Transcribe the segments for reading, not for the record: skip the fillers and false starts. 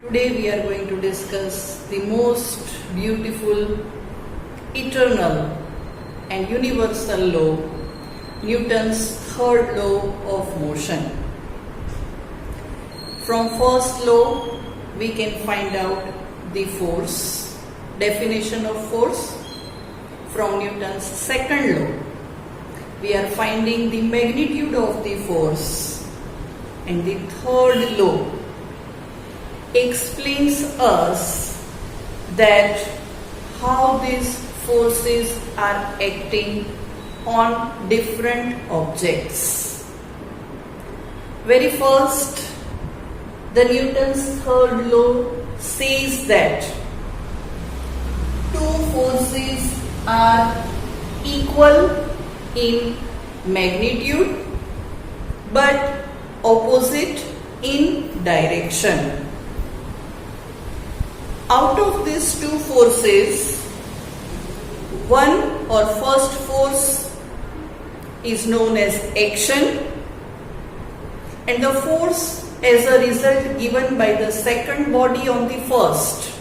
Today we are going to discuss the most beautiful, eternal and universal law, Newton's third law of motion. From first law we can find out the force, definition of force. From Newton's second law we are finding the magnitude of the force, and the third law explains us that how these forces are acting on different objects. Very first, the Newton's third law says that two forces are equal in magnitude but opposite in direction. Out of these two forces, one or first force is known as action, and the force as a result given by the second body on the first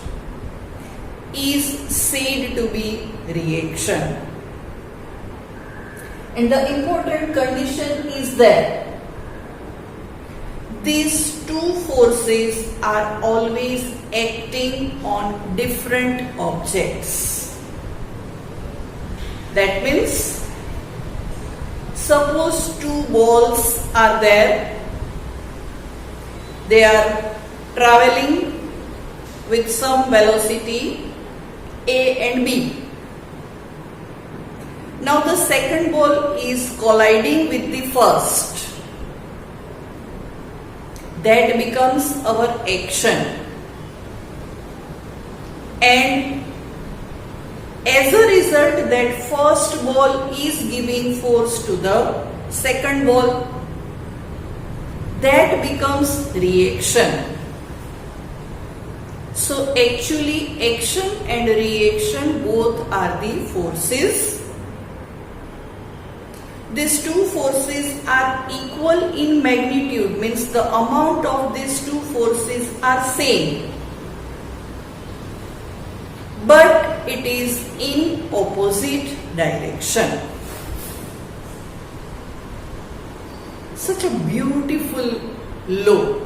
is said to be reaction. And the important condition is that these two forces are always acting on different objects. That means, suppose two balls are there, they are traveling with some velocity A and B. Now the second ball is colliding with the first. That becomes our action, and as a result that first ball is giving force to the second ball, that becomes reaction. So actually action and reaction both are the forces. These two forces are equal in magnitude, means the amount of these two forces are same, but it is in opposite direction. Such a beautiful law.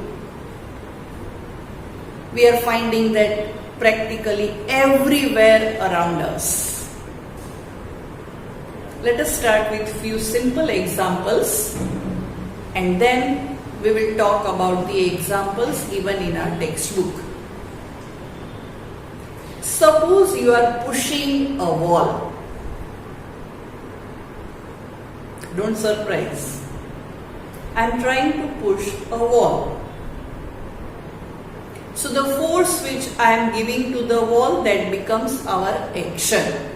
We are finding that practically everywhere around us. Let us start with few simple examples, and then we will talk about the examples given in our textbook. Suppose you are pushing a wall. Don't surprise. I am trying to push a wall. So the force which I am giving to the wall, that becomes our action.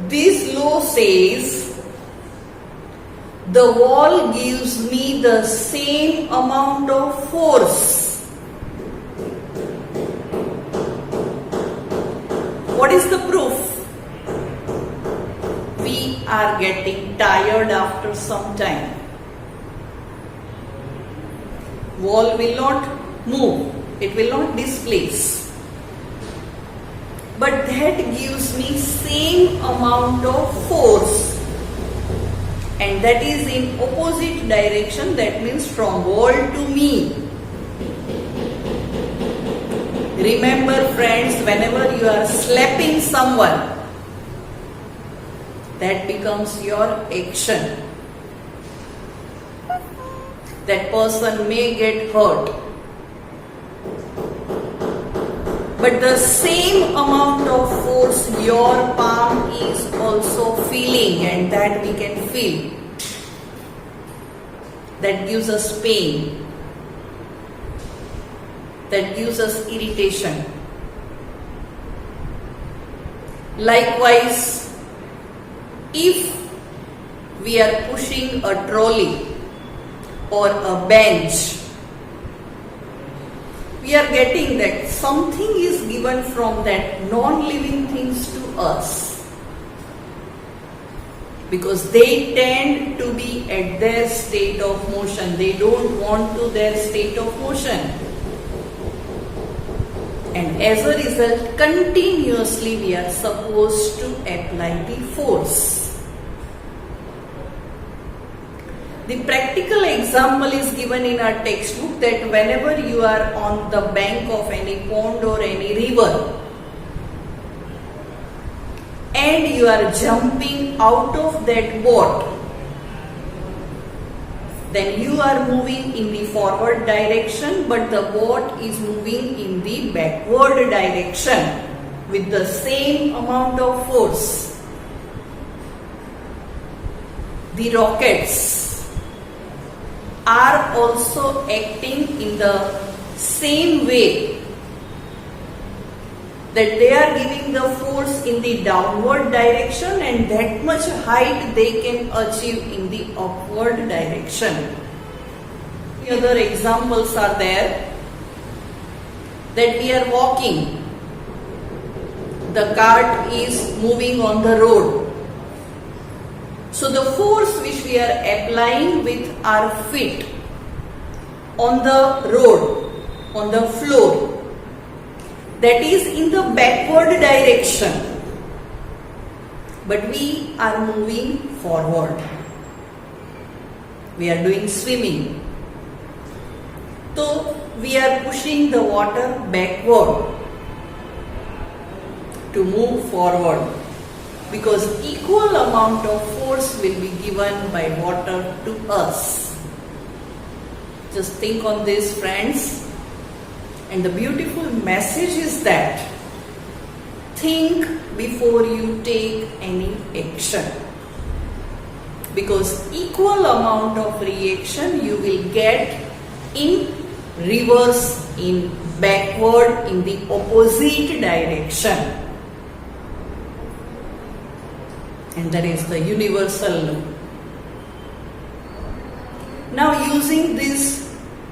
This law says the wall gives me the same amount of force. What is the proof? We are getting tired after some time. Wall will not move, it will not displace. But that gives me same amount of force, and that is in opposite direction, that means from wall to me. Remember friends, whenever you are slapping someone, that becomes your action. That person may get hurt, but the same amount of force your palm is also feeling, and that we can feel. That gives us pain. That gives us irritation. Likewise, if we are pushing a trolley or a bench, we are getting that something is given from that non-living things to us. because they tend to be at their state of motion. They don't want to their state of motion. And as a result, continuously we are supposed to apply the force. The practical example is given in our textbook that whenever you are on the bank of any pond or any river and you are jumping out of that boat, then you are moving in the forward direction, but the boat is moving in the backward direction with the same amount of force. The rockets are also acting in the same way, that they are giving the force in the downward direction and that much height they can achieve in the upward direction. The other examples are there, that we are walking, the cart is moving on the road. So the force which we are applying with our feet on the road, on the floor, that is in the backward direction, but we are moving forward. We are doing swimming. So we are pushing the water backward to move forward, because equal amount of force will be given by water to us. Just think on this, friends. And the beautiful message is that think before you take any action, because equal amount of reaction you will get in reverse, in backward, in the opposite direction. And that is the universal law. Now, using these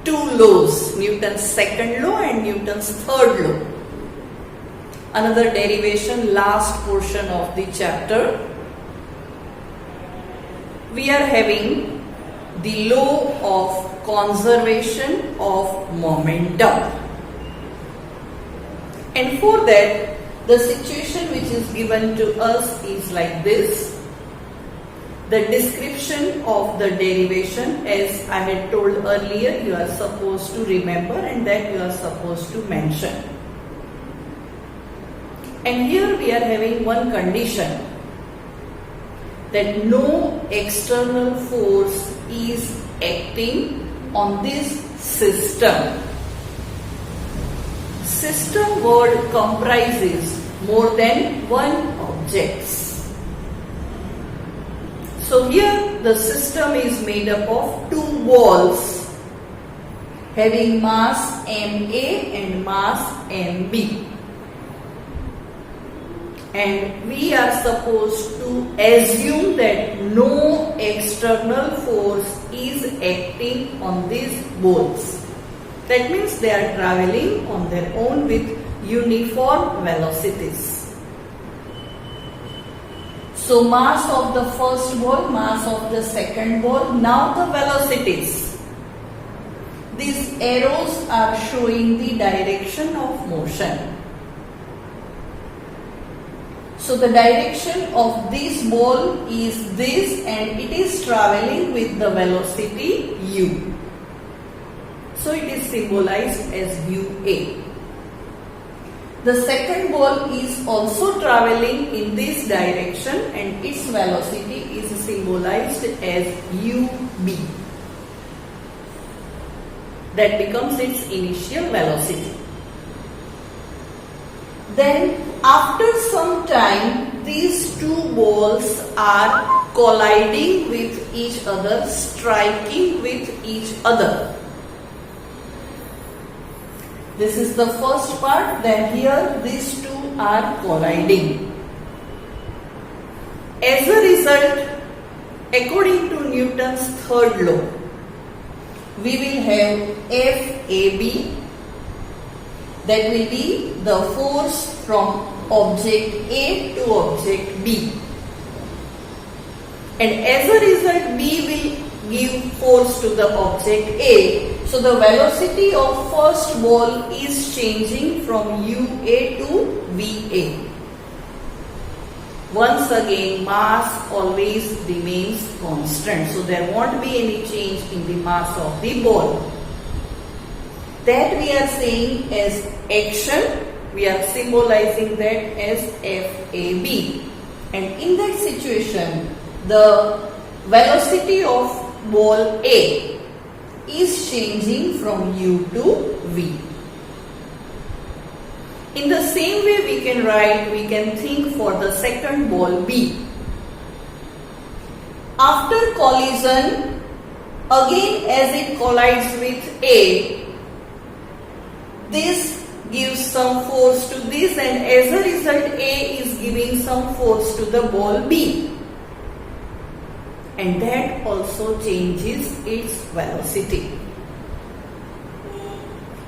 two laws, Newton's second law and Newton's third law, another derivation, last portion of the chapter, we are having the law of conservation of momentum. And for that, the situation which is given to us is like this. The description of the derivation, as I had told earlier, you are supposed to remember and that you are supposed to mention. And here we are having one condition, that no external force is acting on this system. System word comprises more than one objects. So here the system is made up of two balls having mass MA and mass MB. And we are supposed to assume that no external force is acting on these balls. That means they are traveling on their own with uniform velocities. So mass of the first ball, mass of the second ball, now the velocities. These arrows are showing the direction of motion. So the direction of this ball is this and it is traveling with the velocity u. So it is symbolized as UA. The second ball is also traveling in this direction and its velocity is symbolized as UB. That becomes its initial velocity. Then after some time, these two balls are colliding with each other, striking with each other. This is the first part, then here these two are colliding. As a result, according to Newton's third law, we will have FAB, that will be the force from object A to object B. and as a result B will give force to the object A. So the velocity of first ball is changing from UA to VA. Once again, mass always remains constant. So there won't be any change in the mass of the ball. That we are saying as action. We are symbolizing that as FAB. And in that situation, the velocity of ball A is changing from U to V. In the same way we can think for the second ball B. After collision, again as it collides with A, this gives some force to this, and as a result A is giving some force to the ball B. And that also changes its velocity.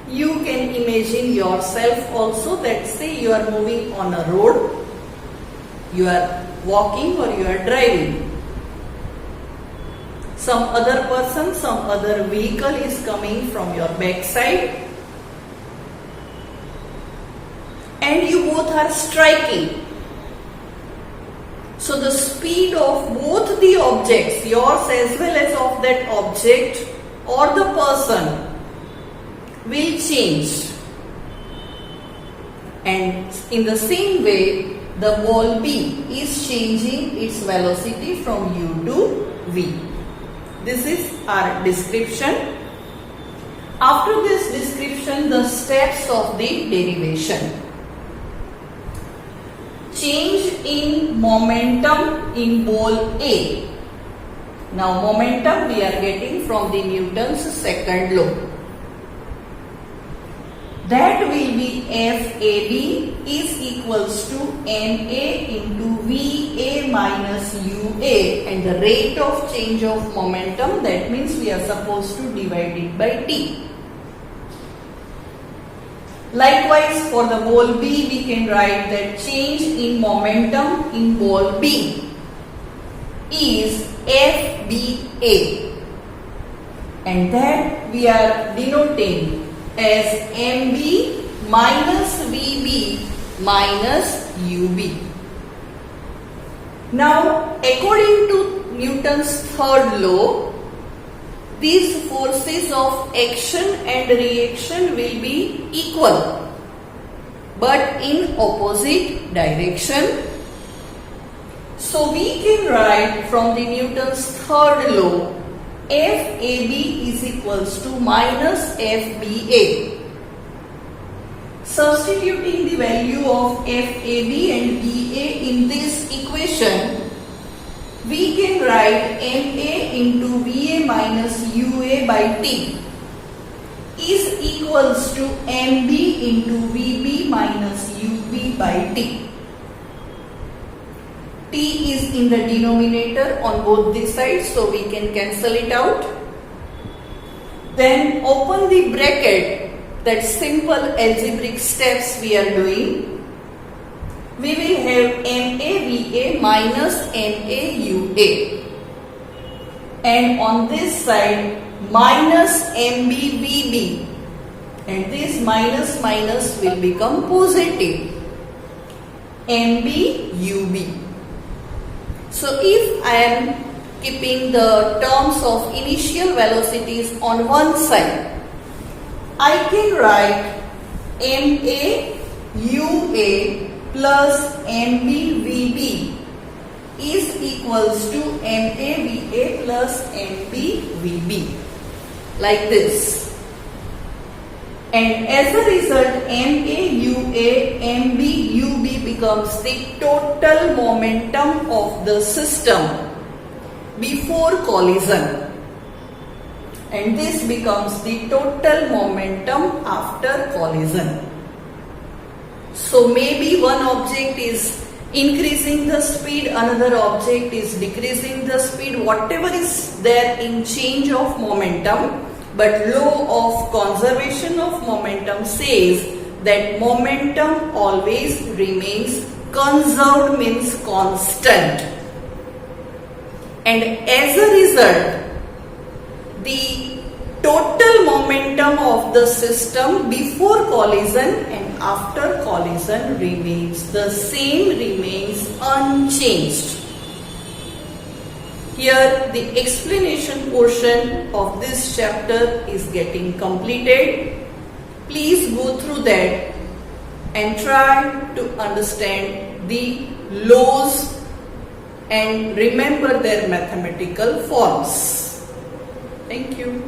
You can imagine yourself also that say you are moving on a road, you are walking or you are driving. Some other person, some other vehicle is coming from your backside and you both are striking. So the speed of both the objects, yours as well as of that object or the person, will change. And in the same way, the ball B is changing its velocity from U to V. This is our description. After this description, the steps of the derivation. Change in momentum in ball A. Now momentum we are getting from the Newton's second law. That will be FAB is equals to NA into VA minus UA, and the rate of change of momentum, that means we are supposed to divide it by T. Likewise, for the ball B, we can write that change in momentum in ball B is FBA, and that we are denoting as MB minus VB minus UB. Now, according to Newton's third law, these forces of action and reaction will be equal, but in opposite direction. So we can write from the Newton's third law, FAB is equals to minus FBA. Substituting the value of FAB and BA in this equation, we can write MA into VA minus UA by T is equals to MB into VB minus UB by T. T is in the denominator on both the sides, so we can cancel it out. Then open the bracket, that simple algebraic steps we are doing. We will have MAVA minus MAUA, and on this side minus MBVB, and this minus minus will become positive MBUB. So if I am keeping the terms of initial velocities on one side, I can write MAUA plus MBVB is equals to MAVA plus MBVB, like this. And as a result, MAUA, MBUB becomes the total momentum of the system before collision. And this becomes the total momentum after collision. So maybe one object is increasing the speed, another object is decreasing the speed, whatever is there in change of momentum. But law of conservation of momentum says that momentum always remains conserved, means constant. and as a result, the total momentum of the system before collision and after collision remains the same, remains unchanged. Here the explanation portion of this chapter is getting completed. Please go through that and try to understand the laws and remember their mathematical forms. Thank you.